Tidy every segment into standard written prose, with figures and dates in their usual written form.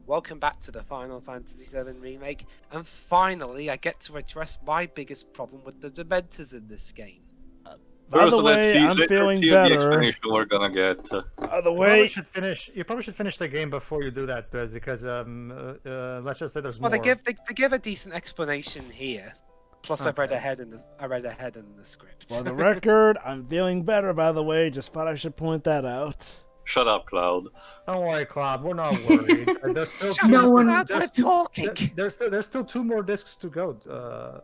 Welcome back to the Final Fantasy VII Remake, and finally I get to address my biggest problem with the Dementors in this game. By the way, let's I'm feeling see better. The explanation we're gonna get. By the You way, probably should finish the game before you do that, because let's just say there's Well, more. they give a decent explanation here. Plus, I read ahead in the script. for the record, I'm feeling better. By the way, just thought I should point that out. Shut up, Cloud. Don't worry, Cloud. We're not worried. There's still Shut two, up, more- Cloud, there's, we're talking. there's still 2 more discs to go.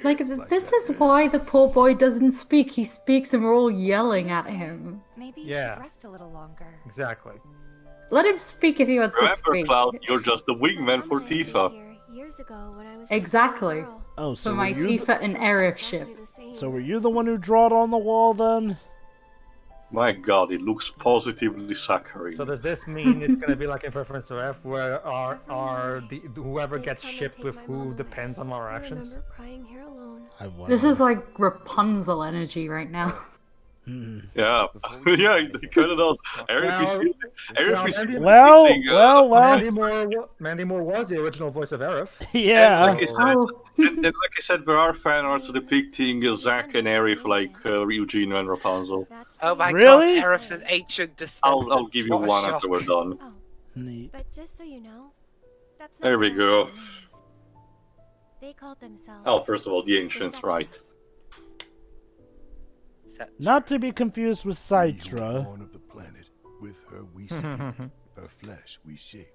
Like, this is why the poor boy doesn't speak. He speaks and we're all yelling at him. Maybe you Yeah. should rest a little longer. Exactly. Let him speak if he wants to Remember, speak. Cloud, you're just the wingman for Tifa. Exactly. Oh, so For were my you Tifa and Aerith ship. so were you the one who drew it on the wall then? My god, it looks positively saccharine. So does this mean it's gonna be like in Preference to F, where whoever gets shipped with who depends on our actions? This is like Rapunzel energy right now. Yeah, yeah, they cut it out. Well, Mandy Moore was the original voice of Aerith. Yeah. Like I said, and like I said, there are fan arts depicting Zack and Aerith like Eugene and Rapunzel. Oh my Really? god, Aerith's an ancient descendant. I'll give you What a one shock. after we're done. Neat. But just so you know, that's not There we their go. actual name. They called themselves. Oh, first of all, the ancients, right? Not to be confused with Citra. Born of the planet, with her we speak, her flesh we shape.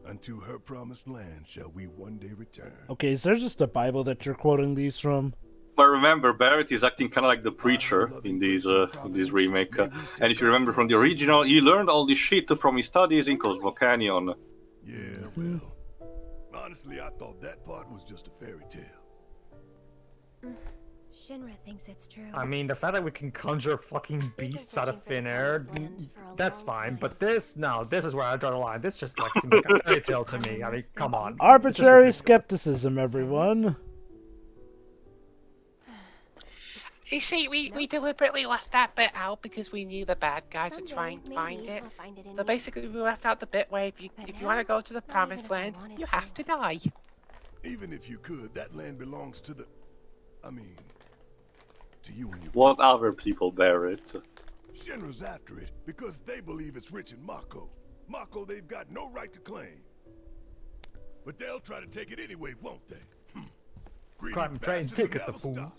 Unto her promised land shall we one day return. Okay, is there just a Bible that you're quoting these from? But remember, Barrett is acting kind of like the preacher in this remake. And if you remember from the original, he learned all this shit from his studies in Cosmo Canyon. Yeah, well, honestly, I thought that part was just a fairy tale. Shinra thinks it's true. I mean, the fact that we can conjure fucking beasts out of thin air, that's fine. But this is where I draw the line. This just like seems like a fairy tale to me. I mean, come on. Arbitrary skepticism, everyone. You see, we deliberately left that bit out because we knew the bad guys would try and find it. So basically, we left out the bit where if you want to go to the promised land, you have to die. Even if you could, that land belongs to the... I mean, to you and your... What other people, Barrett? Shinra's after it because they believe it's rich in Mako. Mako they've got no right to claim. But they'll try to take it anyway, won't they? Crime train ticket, the fool.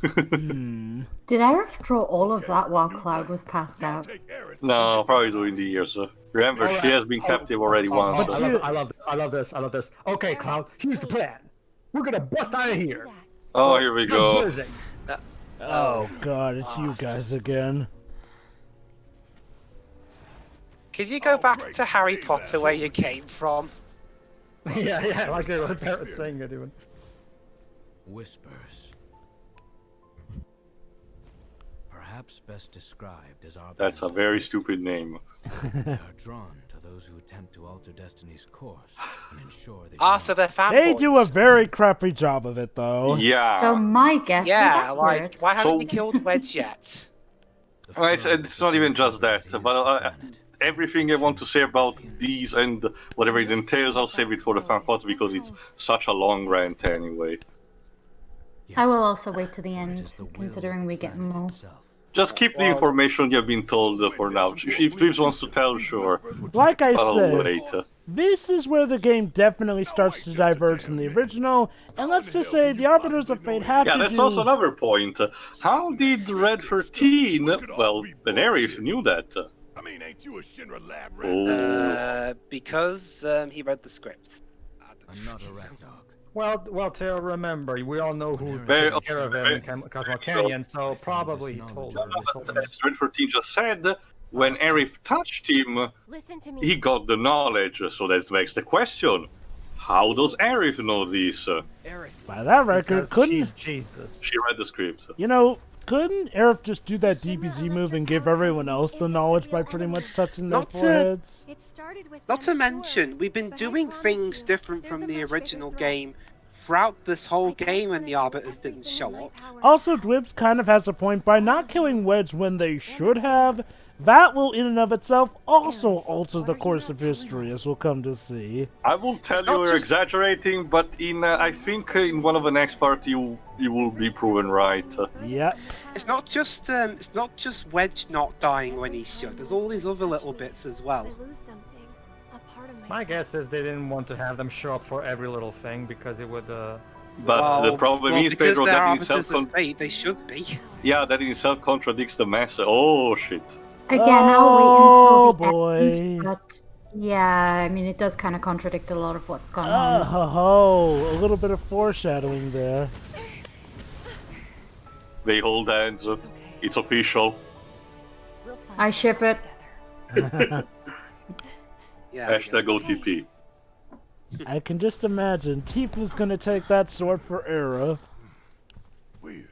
Did Aerith draw all of that while Cloud was passed out? No, probably during the years. Remember, she has been captive already once. I love this. Okay, Cloud, here's the plan. We're gonna bust out of here. Oh, here we go. Oh god, it's you guys again. Can you go back to Harry Potter where you came from? yeah, like what Barrett's saying, you're doing. Whispers. Perhaps best described as our... That's a very stupid name. They are drawn to those who attempt to alter destiny's course and ensure they So they're fanboys. They do a very crappy job of it, though. Yeah. So my guess Yeah, was like, accurate. why haven't you killed Wedge yet? Well, it's not even just that, but everything I want to say about these and whatever it entails, I'll save it for the fan part because it's such a long rant anyway. I will also wait to the end, considering we get more. Just keep the information you've been told for now. If Dwibs wants to tell, sure. Like I I'll said, wait. this is where the game definitely starts to diverge from the original, and let's just say the Arbiters of Fate have Yeah, to that's do... also another point. How did Red 13... Well, Benari, you knew that. I mean, ain't you a Shinra lab rat? Because he read the script. I'm not a rat dog. Well, Teo, remember, we all know who Very- takes care of him in Cosmo Canyon, so probably he told her. As Red 13 just said, when Aerith touched him, Listen to me. he got the knowledge. So that makes the question. How does Aerith know this? By that record, Because couldn't... she's Jesus. She read the script. You know, couldn't Aerith just do that DBZ move and give everyone else the knowledge by pretty much touching their Not to mention, we've been doing things different from the original game throughout this whole game and the Arbiters didn't show up. Also, Dwibs kind of has a point. By not killing Wedge when they should have, that will in and of itself also alter the course of history, as we'll come to see. I will tell you you're exaggerating, but in I think in one of the next part you will be proven right. Yep. It's not just Wedge not dying when he should. There's all these other little bits as well. My guess is they didn't want to have them show up for every little thing because it would. But the problem is, Pedro, that in itself they should be. Yeah, that in itself contradicts the message. Oh shit. Again, I'll wait until the boy. end, but yeah, I mean, it does kind of contradict a lot of what's going on. Oh, a little bit of foreshadowing there. They hold hands. It's official. I ship it. Yeah, Hashtag OTP. I can just imagine Tifa's gonna take that sword for Era. Weird.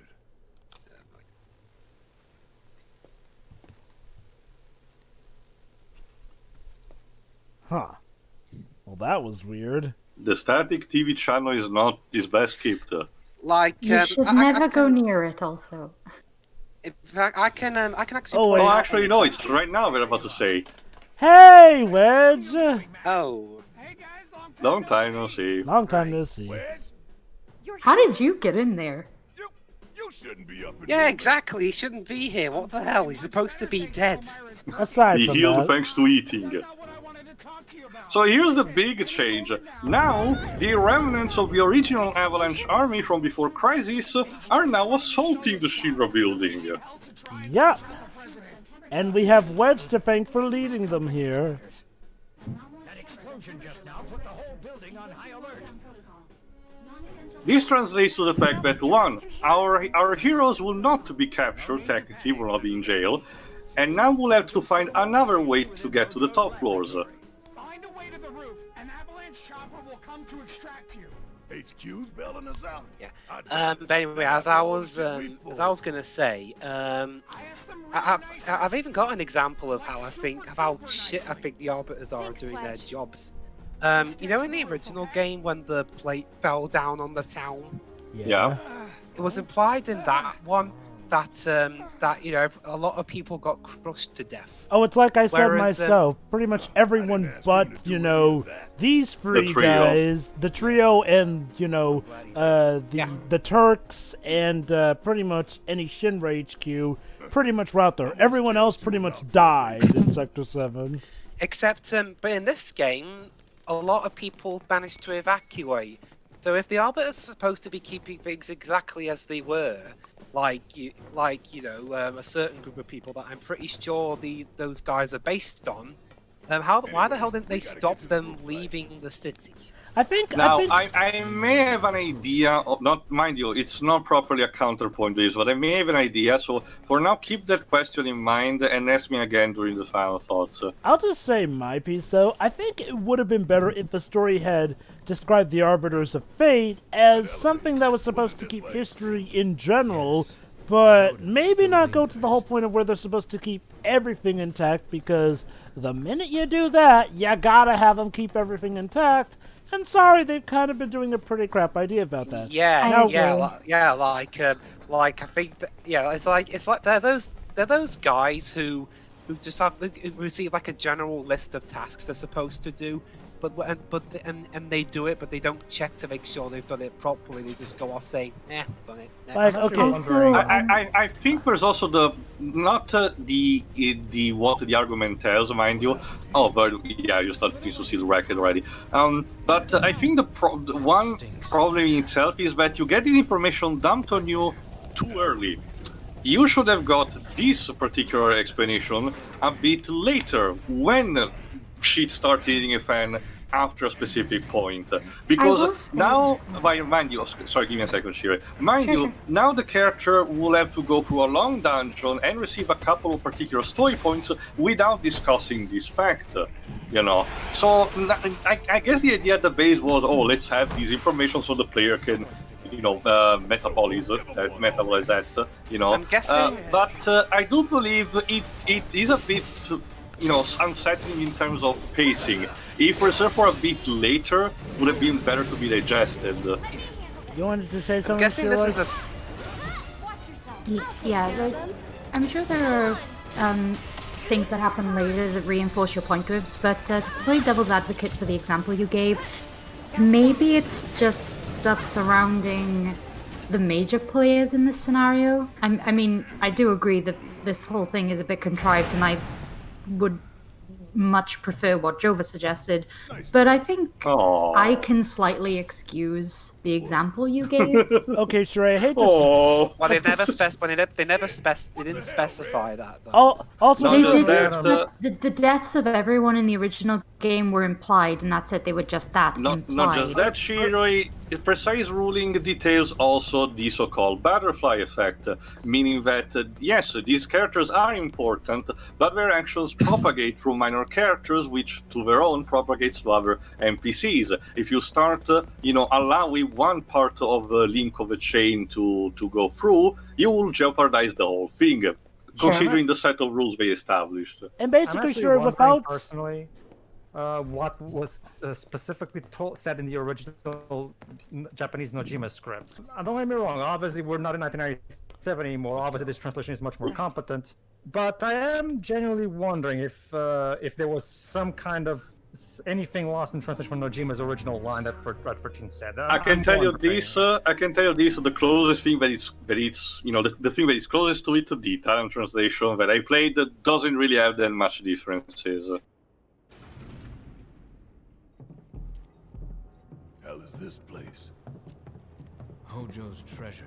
Huh. Well, that was weird. The static TV channel is best kept. Like You should never go near it. Also. In fact, I can actually. Oh, point wait. out actually, no, it's right now. We're about to say. Hey, Wedge! Oh. Long time no see. Long time no see. How did you get in there? You shouldn't be up in Yeah, exactly. He shouldn't be here. What the hell? He's supposed to be dead. Aside He from healed that, thanks to eating. So here's the big change. Now, the remnants of the original Avalanche army from before Crisis are now assaulting the Shinra building. yep. And we have Wedge to thank for leading them here. This translates to the fact that, one, our heroes will not be captured, technically, will not be in jail, and now we'll have to find another way to get to the top floors. Find a way to the roof. An avalanche chopper will come to extract you. HQ's bailing us out. Yeah. But anyway, as I was gonna say, I've even got an example of how shit I think the Arbiters are doing their jobs. You know, in the original game when the plate fell down on the town, Yeah. it was implied in that one that you know a lot of people got crushed to death. Oh, it's like I said Whereas, myself. Pretty much everyone but, you know, these three trio. guys, the trio and, you know, the Turks and pretty much any Shinra HQ pretty much were out there. Everyone else pretty much died in Sector 7. Except, but in this game, a lot of people managed to evacuate. So if the Arbiters are supposed to be keeping things exactly as they were, like you know, a certain group of people that I'm pretty sure those guys are based on, why the hell didn't they stop them leaving the city? I think. I may have an idea of, not mind you, it's not properly a counterpoint to this, but I may have an idea. So for now, keep that question in mind and ask me again during the final thoughts. I'll just say my piece, though. I think it would have been better if the story had described the Arbiters of Fate as something that was supposed to keep history in general, but maybe not go to the whole point of where they're supposed to keep everything intact, because the minute you do that, you gotta have them keep everything intact. And sorry, they've kind of been doing a pretty crap idea about that. Yeah, like I think that, it's like they're those guys who just receive like a general list of tasks they're supposed to do, but they do it, but they don't check to make sure they've done it properly. They just go off saying, done it. Like, okay. Also, I think there's also the what the argument tells, mind you. Oh, but yeah, you started to see the record already. But I think the one problem in itself is that you get the information dumped on you too early. You should have got this particular explanation a bit later, when shit started hitting a fan after a specific point. Because now, mind you, sorry, give me a second, Shiri. Sure. Now the character will have to go through a long dungeon and receive a couple of particular story points without discussing this fact, you know. So I guess the idea at the base was, let's have this information so the player can, you know, metabolize that, you know. I'm guessing... but I do believe it is a bit, you know, unsettling in terms of pacing. If reserved for a bit later, would have been better to be digested. You wanted to say I'm something? guessing this is a. Yeah, I'm sure there are things that happen later that reinforce your point, Dwibs, but to play devil's advocate for the example you gave, maybe it's just stuff surrounding the major players in this scenario. I mean, I do agree that this whole thing is a bit contrived, and I would much prefer what Jova suggested, but I think I can slightly excuse the example you gave. Okay, sure. I hate to. Oh. Well, they didn't specify that. Though. Also, No, They no, did, that's but the deaths of everyone in the original game were implied, and that's it. They were just that implied. Not just that, Shiroi. Precise ruling details also the so-called butterfly effect, meaning that, yes, these characters are important, but their actions propagate through minor characters, which to their own propagates to other NPCs. If you start, allowing one part of the link of the chain to go through, you will jeopardize the whole thing, considering the set of rules they established. And basically, I'm sure, without personally, what was specifically said in the original Japanese Nojima script. Don't get me wrong, obviously we're not in 1997 anymore, obviously this translation is much more competent, but I am genuinely wondering if there was some kind of anything lost in translation from Nojima's original line that 13 said. I can tell you this. The closest thing that it's the thing that is closest to it, the Italian translation that I played, doesn't really have that much differences. Hell is this place? Hojo's treasure.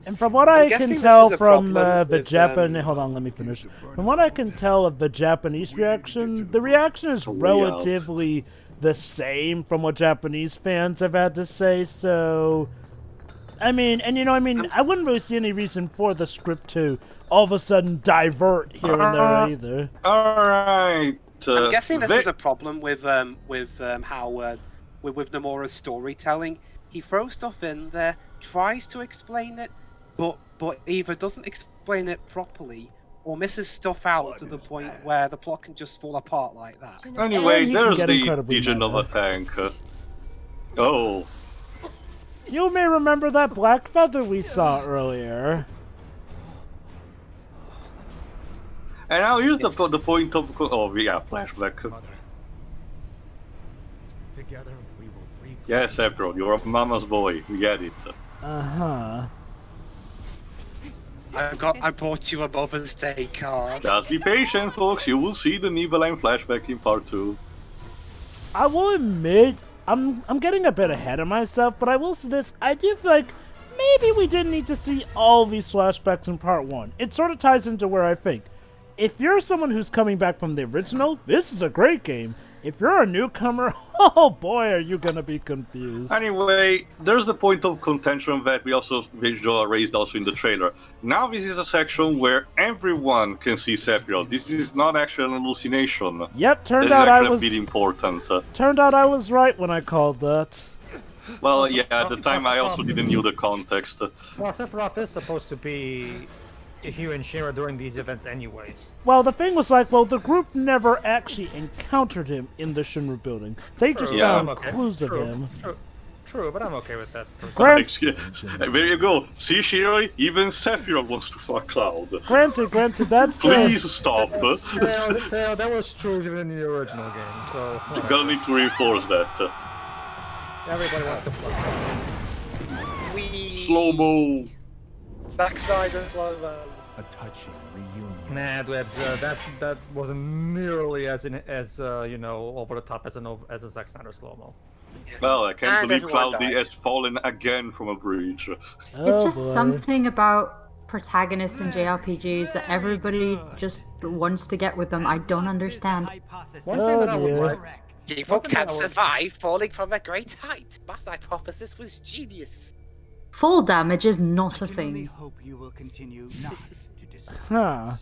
And from what I guessing can this tell is a from problem the with, Japanese, hold on, let me finish. From what I can tell of the Japanese reaction, the reaction is relatively the same from what Japanese fans have had to say. So, I mean, I wouldn't really see any reason for the script to all of a sudden divert here and there either. All right. I'm guessing this is a problem with Nomura's storytelling. He throws stuff in there, tries to explain it, but either doesn't explain it properly or misses stuff out to the point where the plot can just fall apart like that. Anyway, there's the Legion of a Tank. Oh. You may remember that black feather we saw earlier. And now here's the point of flashback. Together we will reap. Yes, April, you're a mama's boy. We get it. Uh-huh. I bought you a Mother's Day card. Just be patient, folks. You will see the Nibelheim flashback in part 2. I will admit, I'm getting a bit ahead of myself, but I will say this, I do feel like maybe we didn't need to see all these flashbacks in part 1. It sort of ties into where I think, if you're someone who's coming back from the original, this is a great game. If you're a newcomer, oh boy, are you gonna be confused. Anyway, there's the point of contention that Joel raised also in the trailer. Now this is a section where everyone can see Sephiroth. This is not actually an hallucination. Yep, Turned out I was right when I called that. Well, yeah, at the time I also didn't know the context. Well, Sephiroth is supposed to be here in Shinra during these events anyways. Well, the thing was the group never actually encountered him in the Shinra building. They just found clues of him. True, but I'm okay with that. There you go. See, Shiroi? Even Sephiroth wants to fuck Cloud. Granted, that's... Please stop. That was true even in the original game, so... You're gonna need to reinforce that. Everybody wants to fuck. Slow-mo. Zack Snyder slow-mo. A touching reunion. Nah, Dwibs, that wasn't nearly as over the top as a Zack Snyder slow-mo. Well, I can't believe Cloudy has fallen again from a bridge. It's just something about protagonists in JRPGs that everybody just wants to get with them. I don't understand. One thing that I would like... People can't survive falling from a great height. That hypothesis was genius. Fall damage is not a thing. Hope you will continue not to Huh.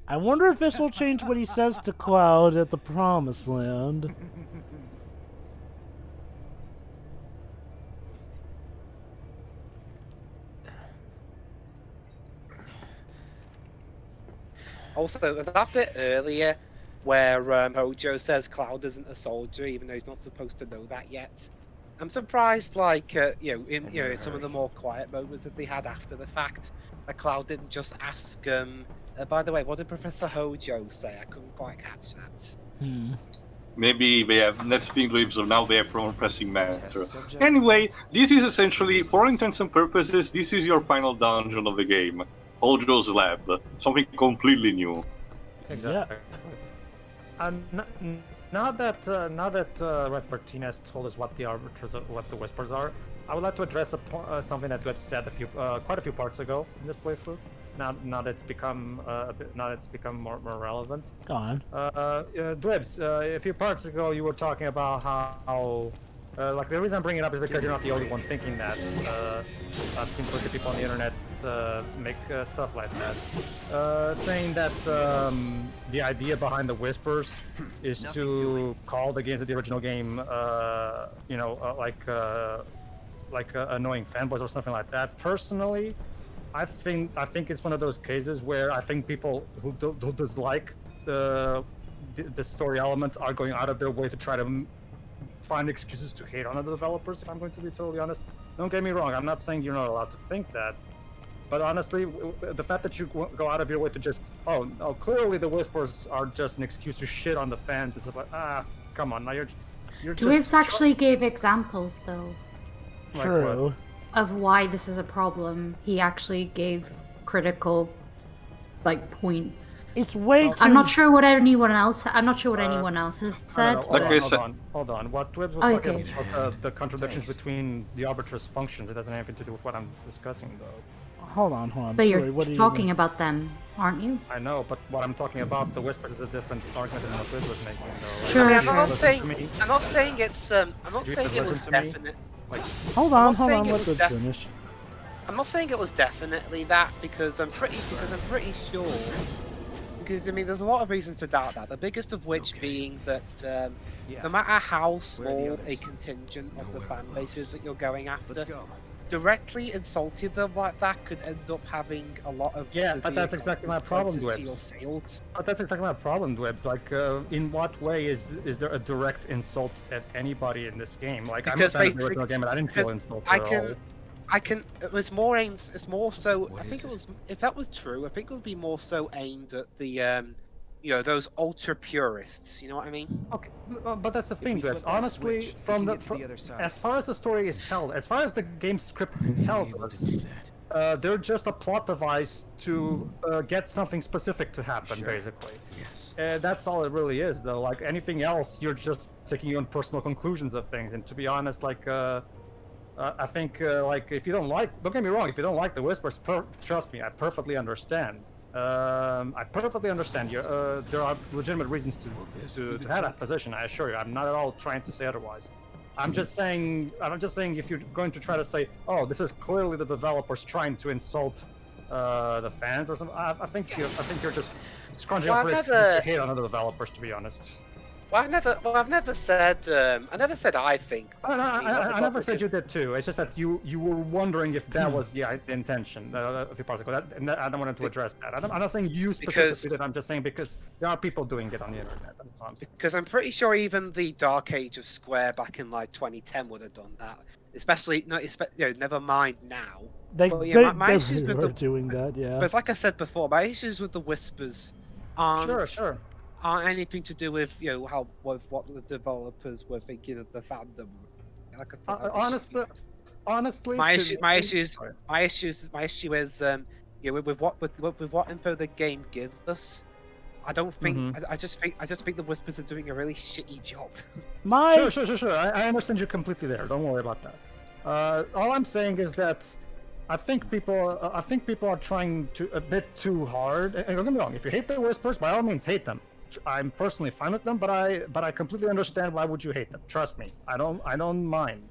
I wonder if this will change what he says to Cloud at the Promised Land. Also, that bit earlier where Hojo says Cloud isn't a soldier, even though he's not supposed to know that yet. I'm surprised, like in some of the more quiet moments that they had after the fact, that Cloud didn't just ask. By the way, what did Professor Hojo say? I couldn't quite catch that. Maybe they have not speaking Dwibs, so now they have more pressing matter. Anyway, this is essentially, for all intents and purposes, this is your final dungeon of the game. Hojo's lab. Something completely new. Exactly. Now that Red 14 has told us what the arbiters, what the whispers are, I would like to address something that Dwibs said quite a few parts ago in this playthrough. Now that it's become more relevant. Go on. Dwibs, a few parts ago you were talking about how like the reason I'm bringing it up is because you're not the only one thinking that. I've seen plenty of people on the internet make stuff like that, saying that the idea behind the whispers is to call the games of the original game, like annoying fanboys or something like that. Personally, I think it's one of those cases where I think people who dislike the story element are going out of their way to try to find excuses to hate on the developers. If I'm going to be totally honest, don't get me wrong. I'm not saying you're not allowed to think that, but honestly, the fact that you go out of your way to just clearly the whispers are just an excuse to shit on the fans is like come on, now you're Dwibs actually gave examples though. Like True. what? Of why this is a problem. He actually gave critical points. It's way too... I'm not sure what anyone else has said. Hold on. What Dwibs was talking about the contradictions between the arbiter's functions. It doesn't have anything to do with what I'm discussing, though. Hold on. But you're talking about them, aren't you? I know, but what I'm talking about, the whispers, is a different argument than what Dwibs was making, though. Sure. I mean, I'm not saying it was definite. Hold on, let us finish. I'm not saying it was definitely that because I'm pretty sure. Because I mean, there's a lot of reasons to doubt that. The biggest of which being that no matter how small a contingent of the fan base is that you're going after, directly insulting them like that could end up having a lot of but that's exactly my problem, Dwibs. But that's exactly my problem, Dwibs. Like, in what way is there a direct insult at anybody in this game? Like, Because I'm a fan of the original game, and I didn't feel insulted at all. It was more aimed. It's more so. I think it was. If that was true, I think it would be more so aimed at the, those ultra purists. You know what I mean? Okay, but that's the thing, Dwibs. Honestly, as far as the story is told, as far as the game script tells us, they're just a plot device to get something specific to happen, basically. Yes. That's all it really is, though. Like anything else, you're just taking your own personal conclusions of things. And to be honest, I think, if you don't get me wrong, if you don't like the whispers, trust me, I perfectly understand. I perfectly understand. There are legitimate reasons to have that position. I assure you, I'm not at all trying to say otherwise. I'm just saying if you're going to try to say, oh, this is clearly the developers trying to insult the fans or something, I think you're just scrunching up for excuses to hate on other developers, to be honest. Well, I've never said. I never said I think. I never said you did too. It's just that you were wondering if that was the intention a few parts ago. And I don't want to address that. I'm not saying you specifically did. I'm just saying because there are people doing it on the internet. That's what I'm saying. Because I'm pretty sure even the Dark Age of Square back in 2010 would have done that. Especially never mind now. They were doing that, yeah. But like I said before, my issues with the whispers aren't anything to do with what the developers were thinking of the fandom. Honestly, my issue is with what info the game gives us. I don't think I just think the whispers are doing a really shitty job. Sure. I understand you completely there. Don't worry about that. All I'm saying is that I think people are trying a bit too hard. And don't get me wrong. If you hate the whispers, by all means hate them. I'm personally fine with them, but I completely understand why would you hate them. Trust me, I don't mind,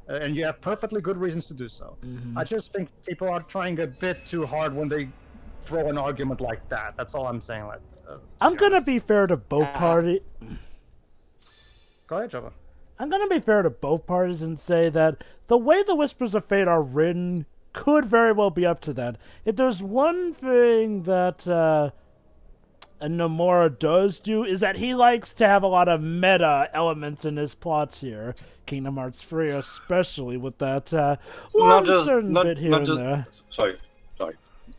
and you have perfectly good reasons to do so. I just think people are trying a bit too hard when they throw an argument like that. That's all I'm saying. I'm gonna be fair to both parties. Go ahead, Java. I'm gonna be fair to both parties and say that the way the Whispers of Fate are written could very well be up to that. If there's one thing that Nomura does do is that he likes to have a lot of meta elements in his plots here. Kingdom Hearts 3 especially with that one certain bit here and there. Sorry.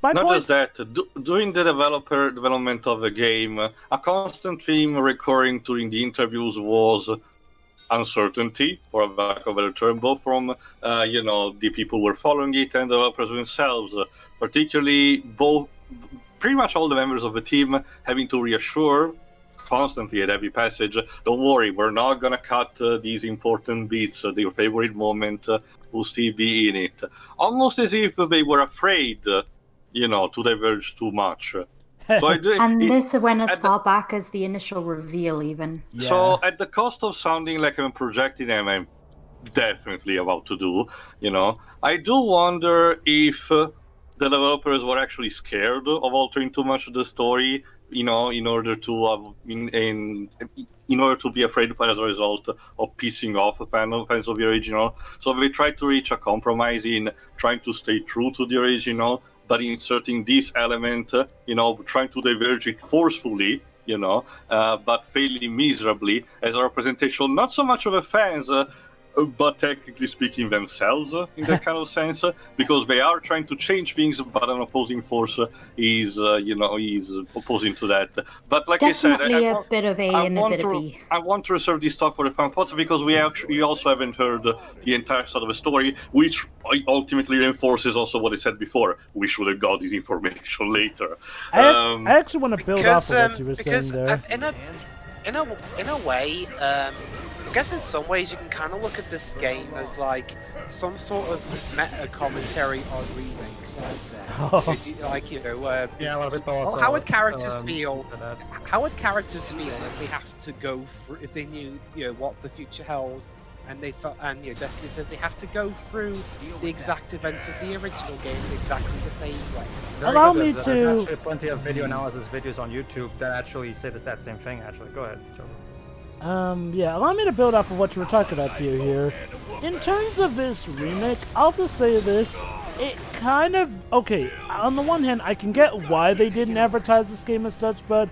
My Not point... just that, during the development of the game, a constant theme recurring during the interviews was uncertainty, for lack of a better term, both from the people who were following it and the developers themselves. Particularly, pretty much all the members of the team having to reassure constantly at every passage, don't worry, we're not gonna cut these important beats. Their favorite moment will still be in it. Almost as if they were afraid, to diverge too much. So this went as far back as the initial reveal, even. Yeah. So, at the cost of sounding like I'm projecting them, I'm definitely about to do, I do wonder if the developers were actually scared of altering too much of the story, in order to in order to be afraid as a result of pissing off fans of the original. So they tried to reach a compromise in trying to stay true to the original, but inserting this element, trying to diverge it forcefully, but failing miserably as a representation, not so much of the fans, but technically speaking themselves in that kind of sense, because they are trying to change things, but an opposing force is opposing to that. But like Definitely I said, a bit of A and a bit of B. I want to reserve this talk for the fan thoughts because we also haven't heard the entire side of the story, which ultimately reinforces also what I said before. We should have got this information later. I actually want to build off of what you were saying there. In a way, I guess in some ways you can kind of look at this game as like some sort of meta commentary on remakes. How would characters feel? How would characters feel if they have to go through, if they knew what the future held, and they felt, and Destiny says they have to go through the exact events of the original game in exactly the same way. Allow me to. There's actually plenty of video analysis videos on YouTube that actually say that same thing. Actually, go ahead, Joe. Allow me to build off of what you were talking about here. In terms of this remake, I'll just say this. It kind of... Okay, on the one hand, I can get why they didn't advertise this game as such, but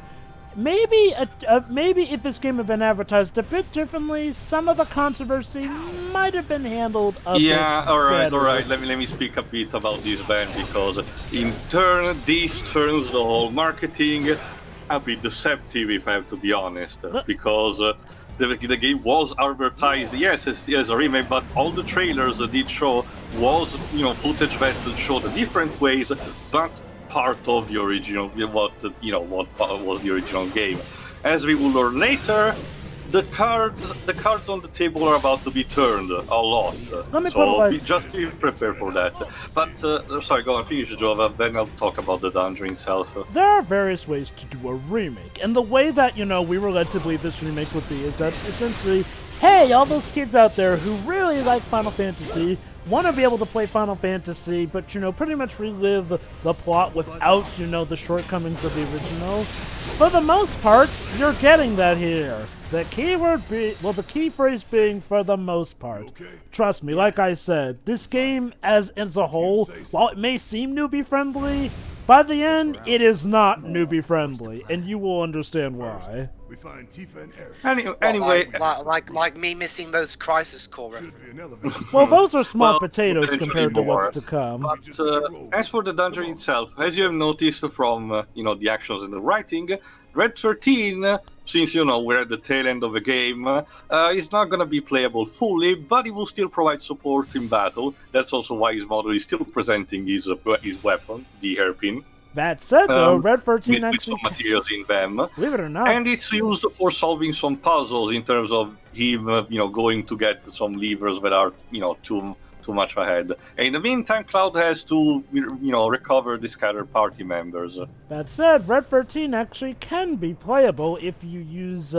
maybe if this game had been advertised a bit differently, some of the controversy might have been handled a bit better. Alright. Let me speak a bit about this ban, because in turn, this turns the whole marketing a bit deceptive, if I have to be honest, because the game was advertised, yes, as a remake, but all the trailers did show was, footage that showed the different ways, but part of the original, what was the original game. As we will learn later, the cards on the table are about to be turned a lot. Just be prepared for that. But sorry, go on, finish, Joe. Then I'll talk about the dungeon itself. There are various ways to do a remake, and the way that we were led to believe this remake would be is that essentially, hey, all those kids out there who really like Final Fantasy want to be able to play Final Fantasy, but pretty much relive the plot without the shortcomings of the original. For the most part, you're getting that here. The key phrase being for the most part. Trust me, like I said, this game as a whole, while it may seem newbie friendly, by the end, it is not newbie friendly, and you will understand why. We find Tifa and Eric. Anyway, like me missing those Crisis Core references. Well, those are small potatoes compared to what's to come. But as for the dungeon itself, as you have noticed from the actions and the writing, Red 13, since we're at the tail end of the game, is not going to be playable fully, but it will still provide support in battle. That's also why his model is still presenting his weapon, the hairpin. That said, though, Red 13 actually... with some materials in them. Believe it or not. And it's used for solving some puzzles in terms of him, going to get some levers that are, too much ahead. And in the meantime, Cloud has to, recover the scattered party members. That said, Red 13 actually can be playable if you use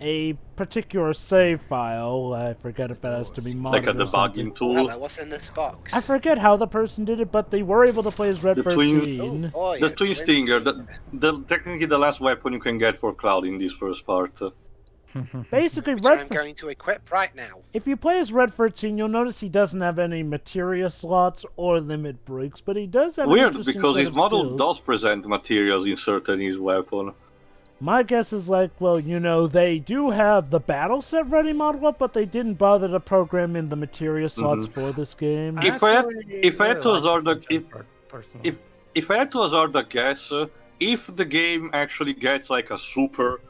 a particular save file. I forget if that has to be modded like a debugging tool. Hello, what's in this box? I forget how the person did it, but they were able to play as Red 13. The Twin Stinger, technically the last weapon you can get for Cloud in this first part. Basically, Which Red I'm going to equip right now. if you play as Red 13, you'll notice he doesn't have any materia slots or limit breaks, but he does have an Weird, interesting because set his of model skills. does present materials inserted in his weapon. My guess is like, well, you know, they do have the battle set ready model up, but they didn't bother to program in the materia slots for this game. If I had to hazard a guess, if the game actually gets like a super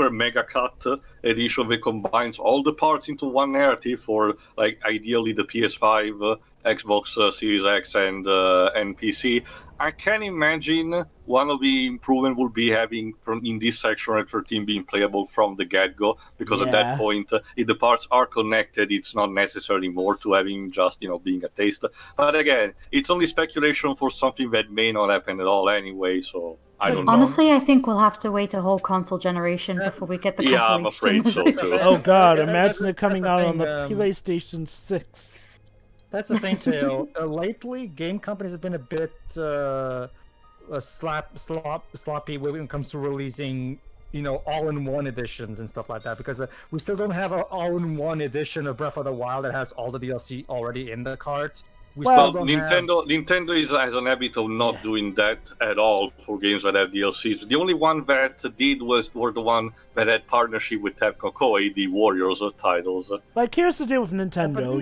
mega cut edition that combines all the parts into one narrative for like ideally the PS5, Xbox Series X, and PC, I can imagine one of the improvements will be having in this section Red 13 being playable from the get-go, because at that point, if the parts are connected, it's not necessary anymore to having just, being a taste. But again, it's only speculation for something that may not happen at all anyway, so I don't know. Honestly, I think we'll have to wait a whole console generation before we get the compilation. Yeah, I'm afraid so too. Oh god, imagine it coming out on the PlayStation 6. That's the thing, too. Lately, game companies have been a bit sloppy when it comes to releasing, all-in-one editions and stuff like that. Because we still don't have an all-in-one edition of Breath of the Wild that has all the DLC already in the cart. Nintendo has an habit of not doing that at all for games that have DLCs. The only one that did were the one that had partnership with Capcom Koei, the Warriors titles. Like, here's the deal with Nintendo.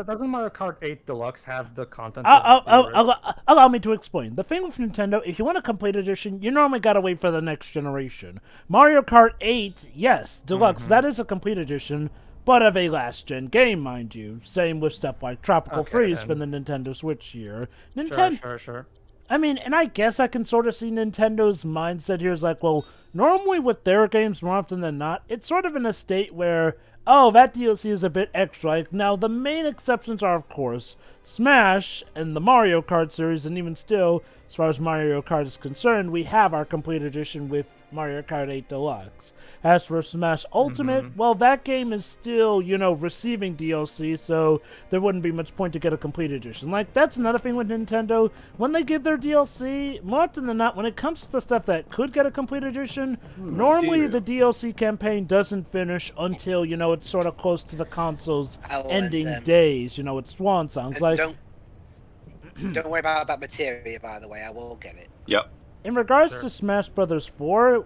Doesn't Mario Kart 8 Deluxe have the content? Allow me to explain. The thing with Nintendo, if you want a complete edition, you normally gotta wait for the next generation. Mario Kart 8, yes, Deluxe, that is a complete edition, but of a last-gen game, mind you. Same with stuff like Tropical Freeze from the Nintendo Switch here. Sure. I mean, and I guess I can sort of see Nintendo's mindset here is like, well, normally with their games, more often than not, it's sort of in a state where, oh, that DLC is a bit extra. Like, now, the main exceptions are, of course, Smash and the Mario Kart series, and even still, as far as Mario Kart is concerned, we have our complete edition with Mario Kart 8 Deluxe. As for Smash Ultimate, well, that game is still, receiving DLC, so there wouldn't be much point to get a complete edition. Like, that's another thing with Nintendo. When they give their DLC, more often than not, when it comes to the stuff that could get a complete edition, normally the DLC campaign doesn't finish until, it's sort of close to the console's ending days. It's swan songs. Like, don't worry about that materia, by the way. I will get it. Yep. In regards to Smash Brothers 4,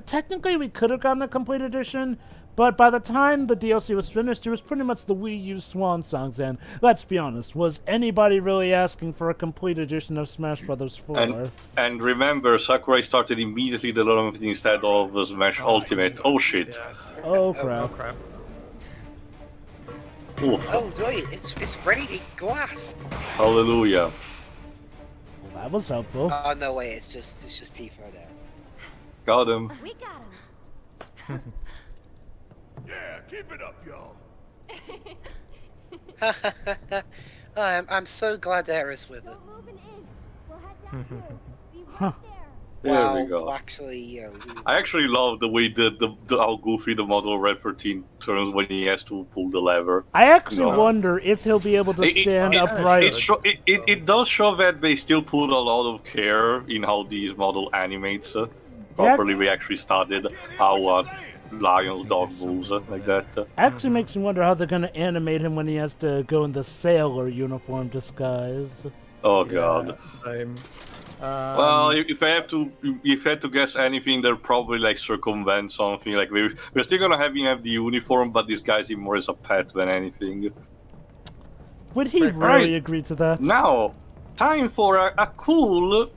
technically we could have gotten a complete edition, but by the time the DLC was finished, it was pretty much the Wii U swan songs, and let's be honest, was anybody really asking for a complete edition of Smash Brothers 4? And remember, Sakurai started immediately development instead of the Smash Ultimate. Oh shit. Oh crap. Oh, it's ready to glass. Hallelujah. Well, that was helpful. Oh no way, it's just Tifa there. Got him. We got him. Yeah, keep it up, y'all. I'm so glad Aerith's with it. Moving in. We'll head down too. Be right there. There we go. Actually, I actually love the way how goofy the model Red 13 turns when he has to pull the lever. I actually wonder if he'll be able to stand upright. It does show that they still put a lot of care in how these model animates properly. We actually started how lion's dog moves like that. Actually makes me wonder how they're going to animate him when he has to go in the sailor uniform disguise. Oh god. Same. Well, if I had to guess anything, they'll probably like circumvent something. Like we're still gonna have him have the uniform, but disguise him more as a pet than anything. Would he really agree to that? Now, time for a cool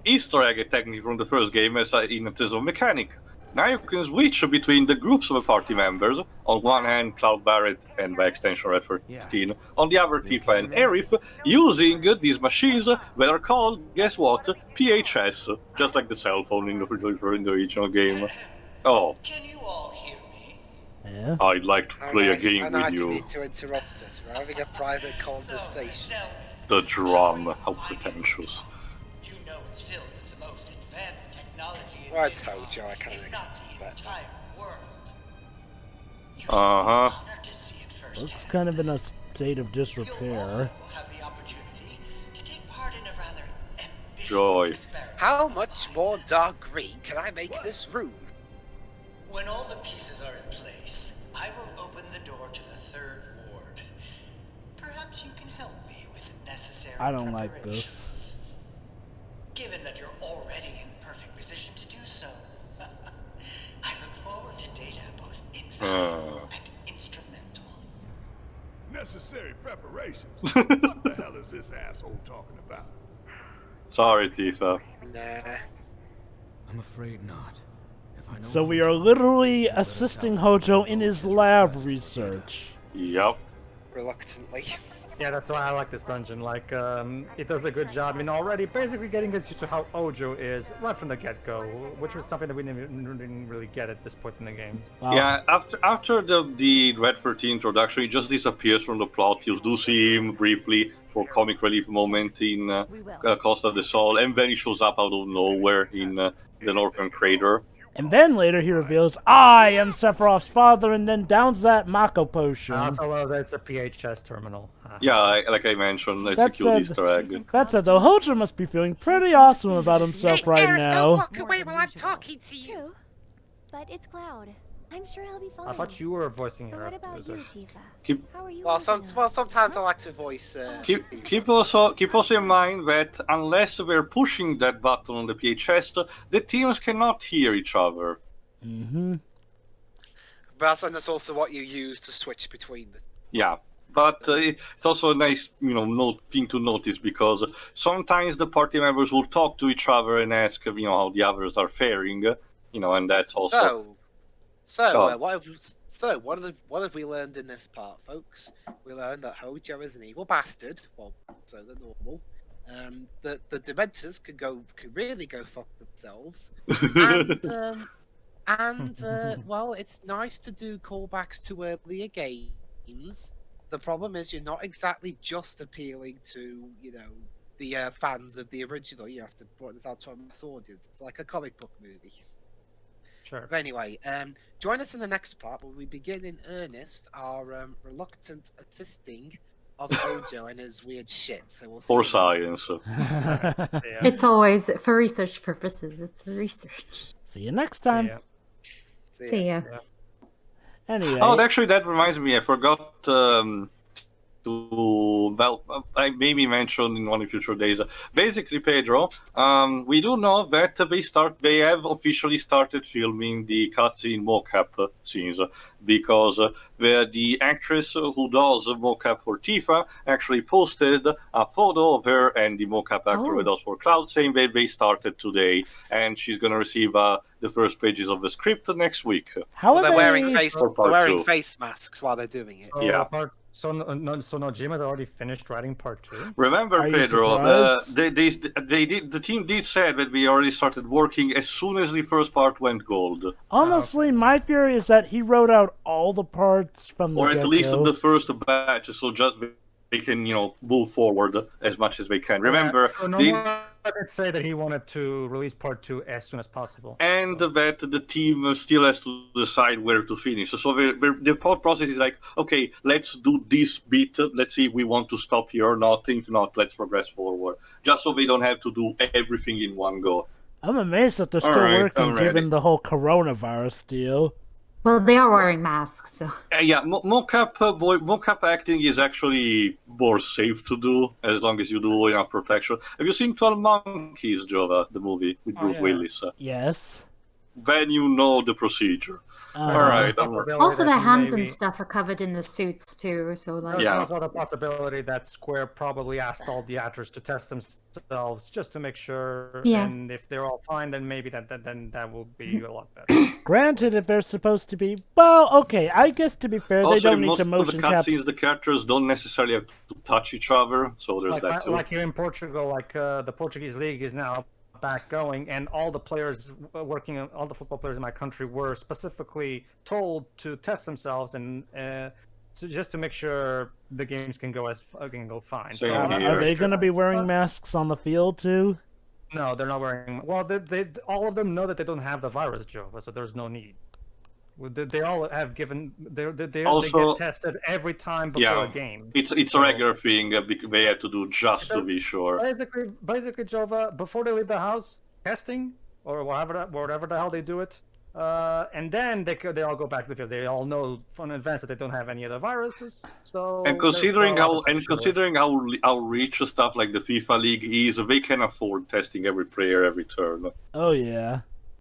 Easter egg technically from the first game in terms of mechanic. Now you can switch between the groups of the party members. On one hand, Cloud Barrett and by extension Red 13. On the other, Tifa and Aerith, using these machines that are called, guess what, PHS, just like the cell phone in the original game. Oh. Can you all hear me? Yeah. I'd like to play a game with you. How nice to interrupt us. We're having a private conversation. The drum, how pretentious. You know it's filled with the most advanced technology. Well, it's Hojo, I can't accept it, but... Looks kind of in a state of disrepair. Joy. How much more dark green can I make this room? When all the pieces are in place, I will open the door to the third ward. Perhaps you can help me with the necessary I don't like this. preparations. Given that you're already in perfect position to do so, I look forward to data both invaluable and instrumental. Necessary preparations? What the hell is this asshole talking about? Sorry, Tifa. Nah. I'm afraid not. If I know So we are literally assisting Hojo in his lab research. Yep. Reluctantly. Yeah, that's why I like this dungeon. Like, it does a good job in already basically getting us used to how Hojo is right from the get-go, which was something that we didn't really get at this point in the game. Wow. Yeah, after the Red 13 introduction, he just disappears from the plot. You do see him briefly for comic relief moment in Costa del Sol, and then he shows up out of nowhere in the Northern Crater. And then later he reveals, I am Sephiroth's father, and then downs that Mako potion. Also, that's a PHS terminal. Yeah, like I mentioned, it's a That cute said- Easter egg. That said, though, Hojo must be feeling pretty awesome about himself right Don't now. walk away while I'm talking to you. True. But it's Cloud. I'm sure he'll be fine. I thought you were voicing But her. what about you, Tifa? Keep- How are you? Well, holding up? sometimes I like to voice. Keep also in mind that unless we're pushing that button on the PHS, the teams cannot hear each other. Mm-hmm. But that's also what you use to switch between the. Yeah, but it's also a nice, thing to notice because sometimes the party members will talk to each other and ask, how the others are faring, and that's also. What have we learned in this part, folks? We learned that Hojo is an evil bastard. Well, so they're normal. That the Dementors can really go fuck themselves. Well, it's nice to do callbacks to earlier games. The problem is you're not exactly just appealing to, the fans of the original. You have to put this out to a mass audience. It's like a comic book movie. Sure. But anyway, join us in the next part where we begin in earnest our reluctant assisting of Hojo and his weird shit. So we'll see. For you science. It's always for research purposes. It's for research. See you next time. See ya. Anyway. Oh, actually, that reminds me. I forgot I maybe mentioned in one of future days. Basically, Pedro, we do know that they have officially started filming the cutscene mocap scenes because the actress who does mocap for Tifa actually posted a photo of her and the mocap actor who does for Cloud, saying that they started today, and she's gonna receive the first pages of the script next week. How they're wearing face two. face masks while they're doing it. Yeah. So Nojima's already finished writing part 2? Remember, Are you Pedro, surprised? the team did say that we already started working as soon as the first part went gold. Honestly, my theory is that he wrote out all the parts from the Or at least get-go. the first batch, so just they can, move forward as much as they can. Remember, So Nomura did say that he wanted to release part 2 as soon as possible. and that the team still has to decide where to finish. So the thought process is like, okay, let's do this bit. Let's see if we want to stop here or not. If not, let's progress forward. Just so we don't have to do everything in one go. I'm amazed that they're still Alright, working I'm ready. given the whole coronavirus deal. Well, they are wearing masks, so. Mocap acting is actually more safe to do as long as you do enough protection. Have you seen 12 Monkeys, Jova, the movie with Bruce Willis? Yes. Then you know the procedure. Alright, Also, the hands and stuff are covered in the suits too, so like. Yeah. There's also the possibility that Square probably asked all the actors to test themselves just to make sure. Yeah. And if they're all fine, then maybe that will be a lot better. Granted, if they're supposed to be, well, okay, I guess to be fair, they Also, don't need most to of the motion cap. cutscenes, the characters don't necessarily have to touch each other, so there's that too. Like here in Portugal, the Portuguese league is now back going, and all the players all the football players in my country were specifically told to test themselves and so just to make sure the games can go fine. Same So, here. Are they going to be wearing masks on the field too? No, they're not wearing. Well, they all of them know that they don't have the virus, Jova, so there's no need. They all have given. They get tested every time before a game. It's a regular thing they have to do just to be sure. Basically, Jova, before they leave the house, testing or whatever the hell they do it, And then they all go back to the field. They all know from advance that they don't have any other viruses. So And considering how rich stuff like the FIFA League is, they can afford testing every player every turn. Oh yeah.